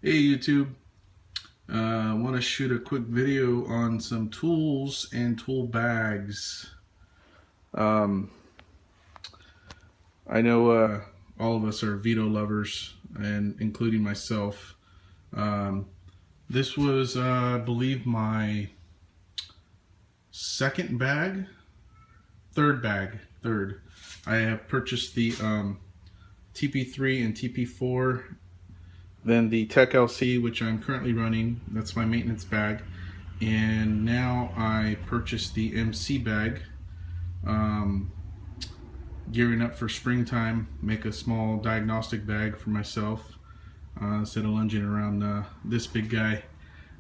Hey YouTube, I want to shoot a quick video on some tools and tool bags. Um, I know all of us are Veto lovers, and including myself. Um, this was, I believe, my second bag, third. I have purchased the TP3 and TP4. Then the Tech LC, which I'm currently running, that's my maintenance bag. And now I purchased the MC bag, gearing up for springtime, make a small diagnostic bag for myself instead of lunging around this big guy.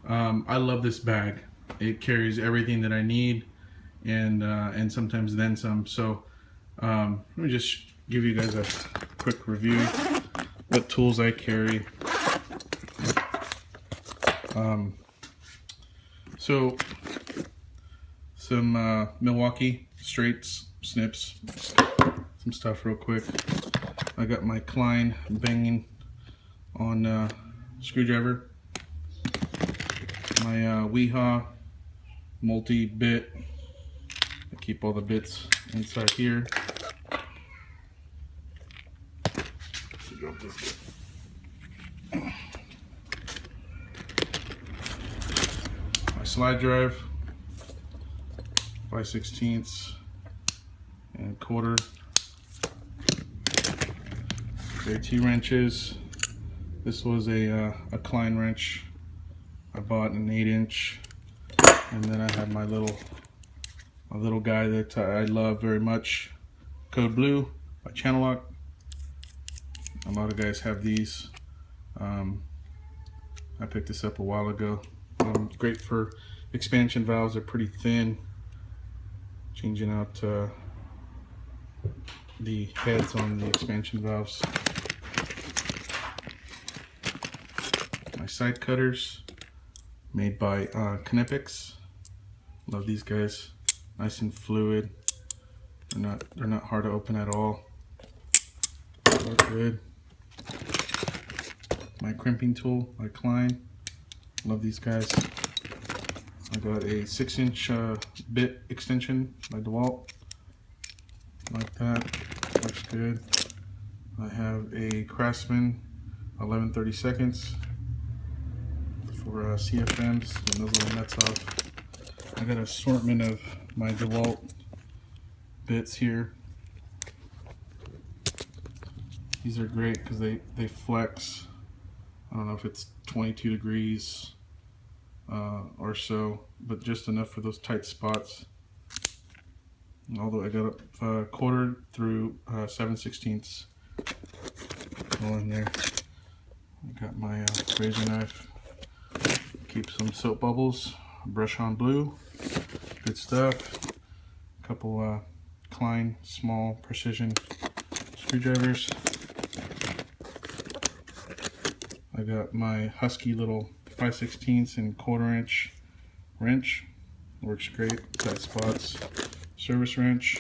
I love this bag. It carries everything that I need and sometimes then some. So let me just give you guys a quick review what tools I carry. So some Milwaukee straights, snips, some stuff real quick. I got my Klein banging on screwdriver, my Weehaw multi-bit. I keep all the bits inside here. My slide drive, 5/16 and quarter. T wrenches. This was a Klein wrench. I bought an 8-inch, and then I have my little guy that I love very much, Code Blue by Channel Lock. A lot of guys have these. I picked this up a while ago. Great for expansion valves. They're pretty thin. Changing out the heads on the expansion valves. My side cutters, made by Knipex. Love these guys. Nice and fluid. They're not hard to open at all. They're good. My crimping tool by Klein. Love these guys. I got a 6-inch bit extension by DeWalt. Like that. Looks good. I have a Craftsman 11/32 for CFMs, and those little nuts off. I got an assortment of my DeWalt bits here. These are great because they flex. I don't know if it's 22 degrees or so, but just enough for those tight spots. Although I got a quarter through 7/16 all in there. I got my razor knife. Keep some soap bubbles. Brush on blue. Good stuff. A couple Klein small precision screwdrivers. I got my Husky little 5/16 and 1/4-inch wrench. Works great. Tight spots. Service wrench.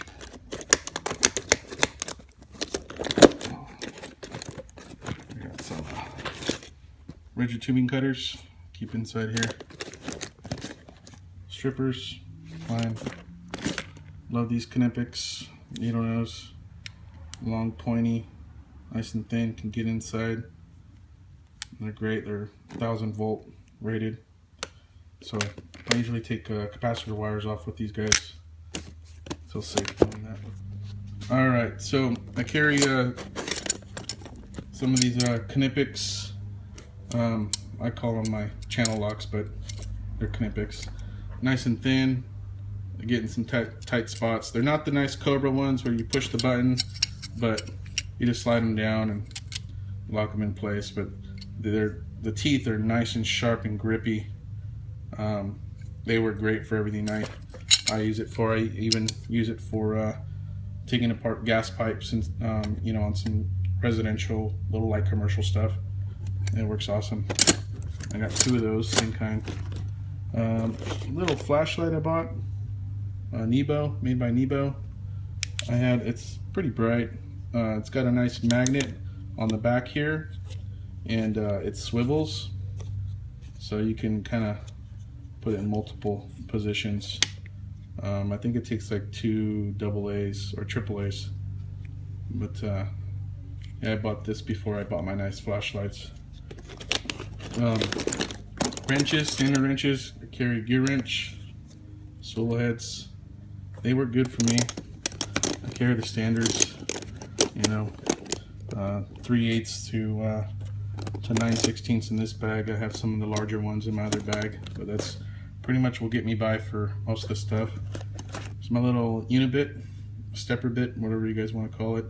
I got some rigid tubing cutters. Keep inside here. Strippers. Fine. Love these Knipex needle nose. Long, pointy, nice and thin. Can get inside. They're great. They're 1000-volt rated. So I usually take capacitor wires off with these guys. Feel safe doing that. Alright, so I carry some of these Knipex. I call them my channel locks, but they're Knipex. Nice and thin. They're getting some tight spots. They're not the nice Cobra ones where you push the button, but you just slide them down and lock them in place. But the teeth are nice and sharp and grippy. They work great for everything I use it for. I even use it for taking apart gas pipes and you know, on some residential, little light commercial stuff. It works awesome. I got 2 of those, same kind. Little flashlight I bought, Nebo, made by Nebo. It's pretty bright. It's got a nice magnet on the back here, and it swivels, so you can kind of put it in multiple positions. I think it takes like 2 AA's or AAA's, but yeah, I bought this before I bought my nice flashlights. Wrenches, standard wrenches. I carry gear wrench, swivel heads. They work good for me. I carry the standards, you know, 3/8 to 9/16 in this bag. I have some of the larger ones in my other bag, but that's pretty much will get me by for most of the stuff. It's my little unibit, stepper bit, whatever you guys want to call it.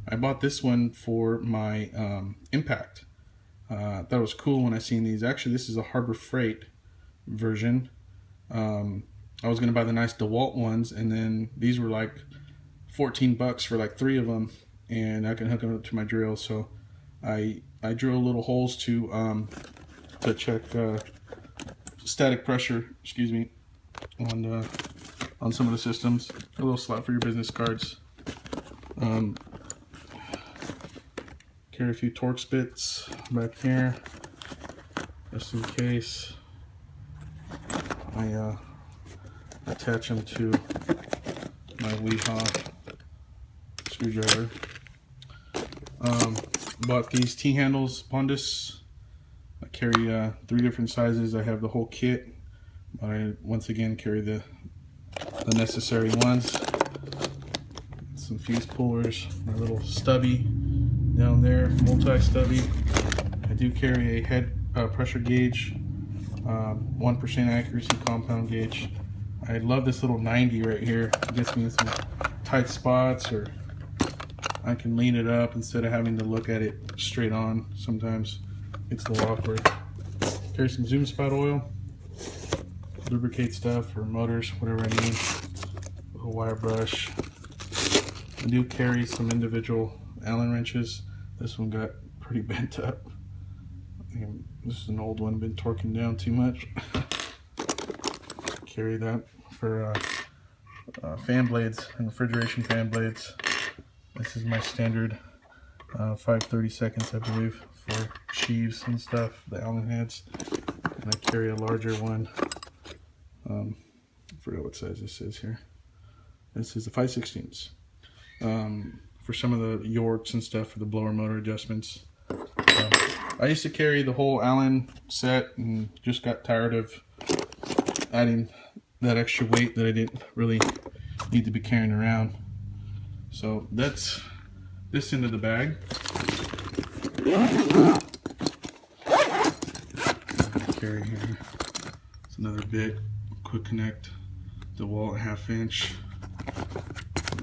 I bought this one for my impact. Thought it was cool when I seen these. Actually, this is a Harbor Freight version. I was gonna buy the nice DeWalt ones, and then these were like 14 bucks for like 3 of them, and I can hook them up to my drill. So I drill little holes to check static pressure, excuse me, on some of the systems. A little slot for your business cards. Carry a few Torx bits back here, just in case. I attach them to my Weehaw screwdriver. Bought these T-handles, Bondus. I carry 3 different sizes. I have the whole kit, but I once again carry the necessary ones. Some fuse pullers, my little stubby down there, multi-stubby. I do carry a head pressure gauge, 1% accuracy compound gauge. I love this little 90 right here. It gets me in some tight spots, or I can lean it up instead of having to look at it straight on. Sometimes it's a little awkward. Carry some Zoom Spot oil, lubricate stuff for motors, whatever I need. A little wire brush. I do carry some individual Allen wrenches. This one got pretty bent up. This is an old one, been torquing down too much. Carry that for fan blades and refrigeration fan blades. This is my standard 5/32, I believe, for sheaves and stuff, the Allen heads. And I carry a larger one. I forgot what size this is here. This is a 5/16. For some of the Yorks and stuff for the blower motor adjustments. I used to carry the whole Allen set and just got tired of adding that extra weight that I didn't really need to be carrying around. So that's this end of the bag. Carry here. It's another bit, quick connect, DeWalt 1/2 inch. A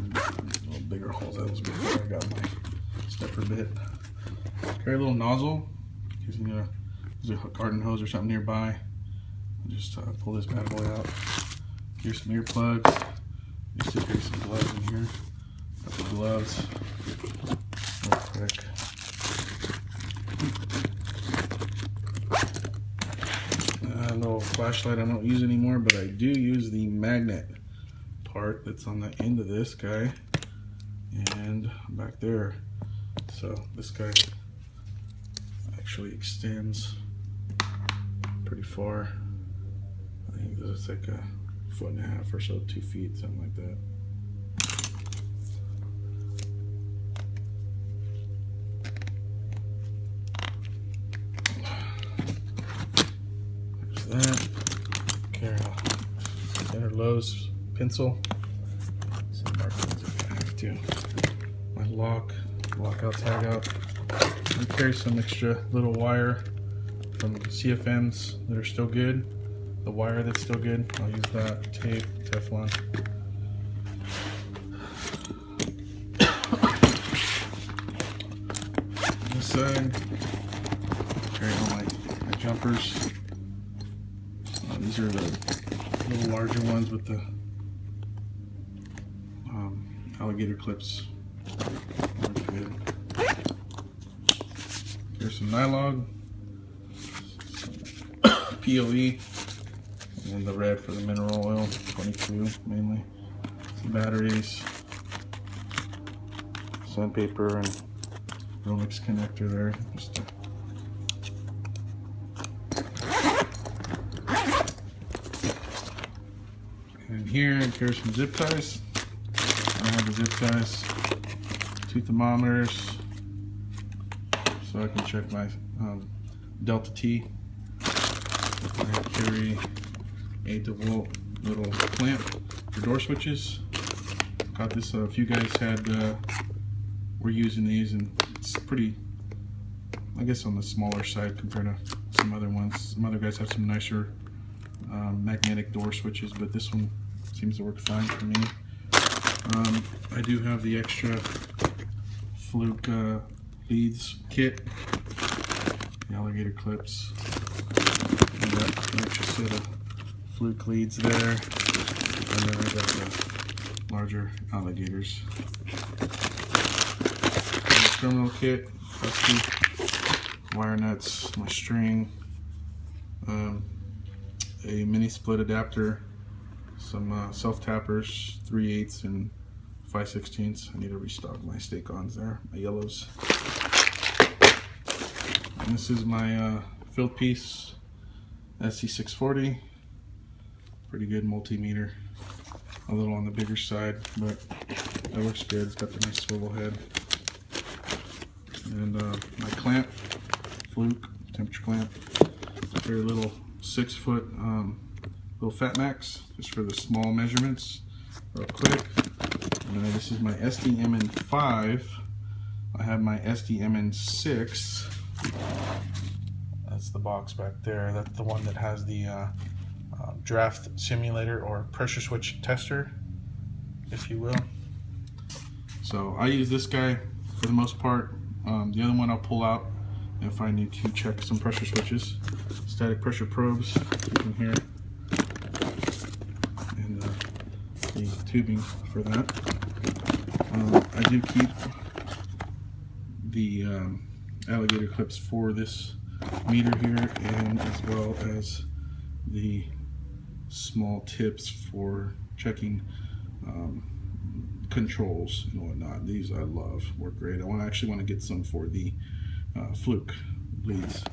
little bigger holes. That was before I got my stepper bit. Carry a little nozzle, because you know there's a garden hose or something nearby. I'll just pull this bad boy out. Here's some earplugs. Used to carry some gloves in here. Got the gloves. Real quick. Little flashlight I don't use anymore, but I do use the magnet part that's on the end of this guy and back there. So this guy actually extends pretty far. I think it's like 1.5 feet or so, 2 feet, something like that. There's that. Carry a Center Lowe's pencil. Some markings if I have to. My lockout, tag out. I carry some extra little wire from CFMs that are still good. The wire that's still good, I'll use that. Tape, Teflon. This side, carry all my jumpers. These are the little larger ones with the alligator clips. Good. Here's some nylon, some POE, and the red for the mineral oil, 22 mainly. Some batteries, sandpaper, and Rolex connector there, just to In here, there's some zip ties. I have the zip ties, 2 thermometers, so I can check my delta T. I carry a 8-volt little clamp for door switches. Got this, a few guys were using these, and it's pretty, I guess, on the smaller side compared to some other ones. Some other guys have some nicer magnetic door switches, but this one seems to work fine for me. I do have the extra Fluke leads kit, the alligator clips, and that extra set of Fluke leads there, and then I got the larger alligators. The terminal kit, wire nuts, my string, a mini split adapter, some self-tappers, 3/8 and 5/16. I need to restock my stake-ons there, my yellows. And this is my field piece, SC640. Pretty good multimeter. A little on the bigger side, but that looks good. It's got the nice swivel head. And my clamp, Fluke temperature clamp. Very little 6-foot little Fat Max, just for the small measurements, real quick. And this is my SDMN5. I have my SDMN6. That's the box back there. That's the one that has the draft simulator or pressure switch tester, if you will. So I use this guy for the most part. The other one I'll pull out if I need to check some pressure switches. Static pressure probes, you can hear, and the tubing for that. I do keep the alligator clips for this meter here, and as well as the small tips for checking controls and whatnot. These I love, work great. I actually want to get some for the Fluke leads.